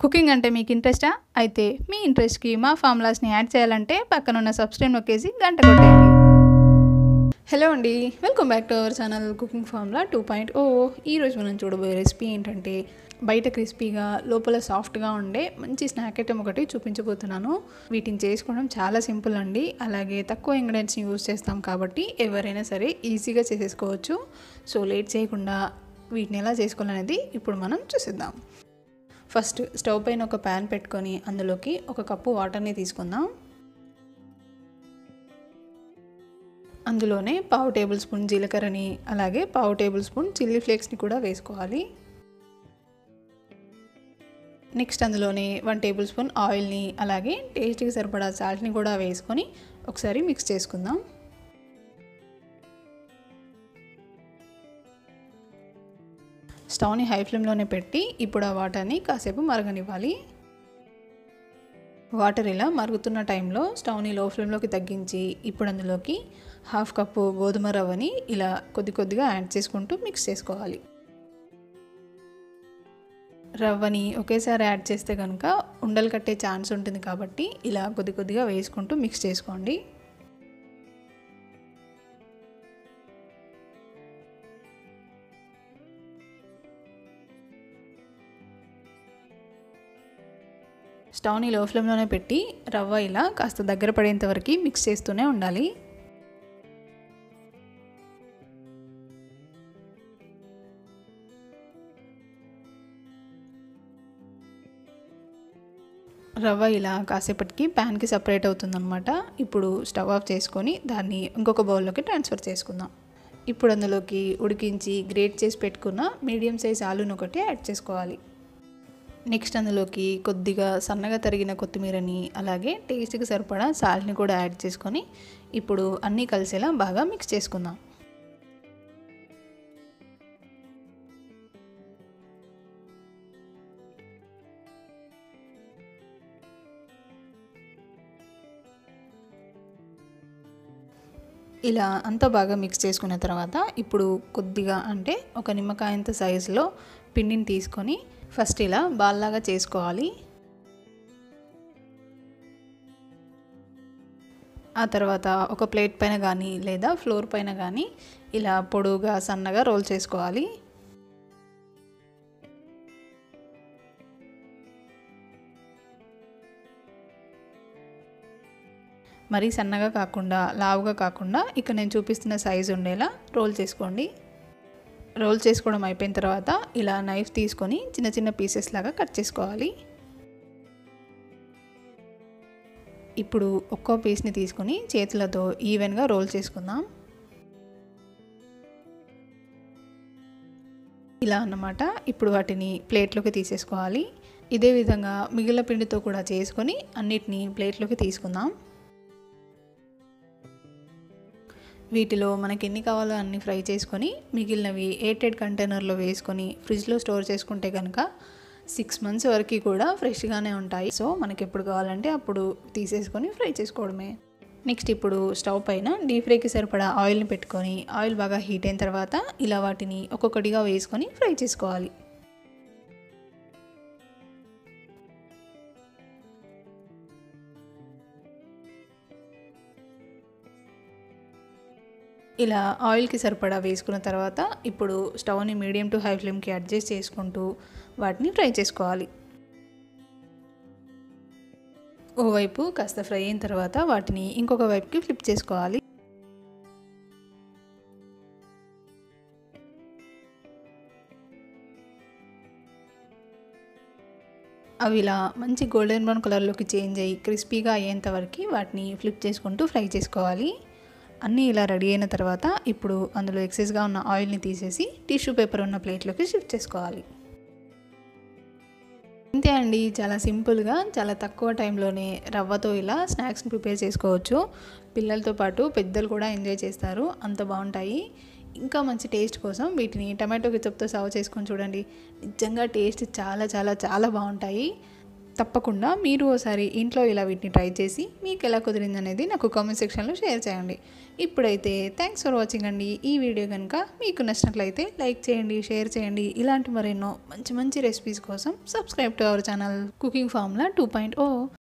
Cooking అంటే మీకు ఇంట్రెస్టా? అయితే మీ ఇంట్రెస్ట్‌కి మా ఫార్ములాస్‌ని యాడ్ చేయాలంటే పక్కనున్న సబ్స్క్రైబ్ నొక్కేసి గంట కొట్టేయండి. హలో అండి, welcome back to our channel cooking formula 2.0. ఈరోజు మనం చూడబోయే రెసిపీ ఏంటంటే బయట క్రిస్పీగా లోపల సాఫ్ట్గా ఉండే మంచి స్నాక్ ఐటెం ఒకటి చూపించబోతున్నాను. వీటిని చేసుకోవడం చాలా సింపుల్ అండి. అలాగే తక్కువ ఇంగ్రీడియంట్స్ని యూజ్ చేస్తాం కాబట్టి ఎవరైనా సరే ఈజీగా చేసేసుకోవచ్చు. సో లేట్ చేయకుండా వీటిని ఎలా చేసుకోవాలనేది ఇప్పుడు మనం చూసేద్దాం. ఫస్ట్ స్టవ్ పైన ఒక ప్యాన్ పెట్టుకొని అందులోకి ఒక కప్పు వాటర్ని తీసుకుందాం. అందులోనే పావు టేబుల్ స్పూన్ జీలకర్రని అలాగే పావు టేబుల్ స్పూన్ చిల్లీ ఫ్లేక్స్ని కూడా వేసుకోవాలి. నెక్స్ట్ అందులోనే 1 టేబుల్ స్పూన్ ఆయిల్ని అలాగే టేస్ట్కి సరిపడా సాల్ట్ని కూడా వేసుకొని ఒకసారి మిక్స్ చేసుకుందాం. స్టవ్ని హై ఫ్లేమ్లోనే పెట్టి ఇప్పుడు ఆ వాటర్ని కాసేపు మరగనివ్వాలి. వాటర్ ఇలా మరుగుతున్న టైంలో స్టవ్ని లో ఫ్లేమ్లోకి తగ్గించి ఇప్పుడు అందులోకి 1/2 కప్పు గోధుమ రవ్వని ఇలా కొద్ది కొద్దిగా యాడ్ చేసుకుంటూ మిక్స్ చేసుకోవాలి. రవ్వని ఒకేసారి యాడ్ చేస్తే కనుక ఉండలు కట్టే ఛాన్స్ ఉంటుంది కాబట్టి ఇలా కొద్ది కొద్దిగా వేసుకుంటూ మిక్స్ చేసుకోండి. స్టవ్ని లో ఫ్లేమ్లోనే పెట్టి రవ్వ ఇలా కాస్త దగ్గర పడేంత వరకు మిక్స్ చేస్తూనే ఉండాలి. రవ్వ ఇలా కాసేపటికి ప్యాన్కి సపరేట్ అవుతుందన్నమాట. ఇప్పుడు స్టవ్ ఆఫ్ చేసుకొని దాన్ని ఇంకొక బౌల్లోకి ట్రాన్స్ఫర్ చేసుకుందాం. ఇప్పుడు అందులోకి ఉడికించి గ్రేట్ చేసి పెట్టుకున్న మీడియం సైజ్ ఆలూను ఒకటి యాడ్ చేసుకోవాలి. నెక్స్ట్ అందులోకి కొద్దిగా సన్నగా తరిగిన కొత్తిమీరని అలాగే టేస్ట్కి సరిపడా సాల్ట్ని కూడా యాడ్ చేసుకొని ఇప్పుడు అన్నీ కలిసేలా బాగా మిక్స్ చేసుకుందాం. ఇలా అంతా బాగా మిక్స్ చేసుకున్న తర్వాత ఇప్పుడు కొద్దిగా అంటే ఒక నిమ్మకాయంత సైజులో పిండిని తీసుకొని ఫస్ట్ ఇలా బాల్లాగా చేసుకోవాలి. ఆ తర్వాత ఒక ప్లేట్ పైన కానీ లేదా ఫ్లోర్ పైన కానీ ఇలా పొడువుగా సన్నగా రోల్ చేసుకోవాలి. మరీ సన్నగా కాకుండా లావుగా కాకుండా ఇక్కడ నేను చూపిస్తున్న సైజు ఉండేలా రోల్ చేసుకోండి. రోల్ చేసుకోవడం అయిపోయిన తర్వాత ఇలా నైఫ్ తీసుకొని చిన్న చిన్న పీసెస్ లాగా కట్ చేసుకోవాలి. ఇప్పుడు ఒక్కో పీస్ని తీసుకొని చేతులతో ఈవెన్గా రోల్ చేసుకుందాం. ఇలా అన్నమాట. ఇప్పుడు వాటిని ప్లేట్లోకి తీసేసుకోవాలి. ఇదే విధంగా మిగిలిన పిండితో కూడా చేసుకొని అన్నిటినీ ప్లేట్లోకి తీసుకుందాం. వీటిలో మనకి ఎన్ని కావాలో అన్ని ఫ్రై చేసుకొని మిగిలినవి ఎయిర్టైట్ కంటైనర్లో వేసుకొని ఫ్రిడ్జ్లో స్టోర్ చేసుకుంటే కనుక 6 months వరకు కూడా ఫ్రెష్గానే ఉంటాయి. సో మనకి ఎప్పుడు కావాలంటే అప్పుడు తీసేసుకొని ఫ్రై చేసుకోవడమే. నెక్స్ట్ ఇప్పుడు స్టవ్ పైన డీప్ ఫ్రైకి సరిపడా ఆయిల్ని పెట్టుకొని ఆయిల్ బాగా హీట్ అయిన తర్వాత ఇలా వాటిని ఒక్కొక్కటిగా వేసుకొని ఫ్రై చేసుకోవాలి. ఇలా ఆయిల్కి సరిపడా వేసుకున్న తర్వాత ఇప్పుడు స్టవ్ని మీడియం టు హై ఫ్లేమ్కి అడ్జస్ట్ చేసుకుంటూ వాటిని ఫ్రై చేసుకోవాలి. ఓవైపు కాస్త ఫ్రై అయిన తర్వాత వాటిని ఇంకొక వైపుకి ఫ్లిప్ చేసుకోవాలి. అవి ఇలా మంచి గోల్డెన్ బ్రౌన్ కలర్లోకి చేంజ్ అయ్యి క్రిస్పీగా అయ్యేంత వరకు వాటిని ఫ్లిప్ చేసుకుంటూ ఫ్రై చేసుకోవాలి. అన్నీ ఇలా రెడీ అయిన తర్వాత ఇప్పుడు అందులో ఎక్సెస్గా ఉన్న ఆయిల్ని తీసేసి టిష్యూ పేపర్ ఉన్న ప్లేట్లోకి షిఫ్ట్ చేసుకోవాలి. అంతే అండి, చాలా సింపుల్గా చాలా తక్కువ టైంలోనే రవ్వతో ఇలా స్నాక్స్ని ప్రిపేర్ చేసుకోవచ్చు. పిల్లలతో పాటు పెద్దలు కూడా ఎంజాయ్ చేస్తారు, అంత బాగుంటాయి. ఇంకా మంచి టేస్ట్ కోసం వీటిని టమాటో కెచప్తో సర్వ్ చేసుకొని చూడండి. నిజంగా టేస్ట్ చాలా చాలా చాలా బాగుంటాయి. తప్పకుండా మీరు ఒకసారి ఇంట్లో ఇలా వీటిని ట్రై చేసి మీకు ఎలా కుదిరింది అనేది నాకు కామెంట్ సెక్షన్లో షేర్ చేయండి. ఇప్పుడైతే థ్యాంక్స్ ఫర్ వాచింగ్ అండి. ఈ వీడియో కనుక మీకు నచ్చినట్లయితే లైక్ చేయండి, షేర్ చేయండి. ఇలాంటి మరెన్నో మంచి మంచి రెసిపీస్ కోసం subscribe to our channel cooking formula 2.0.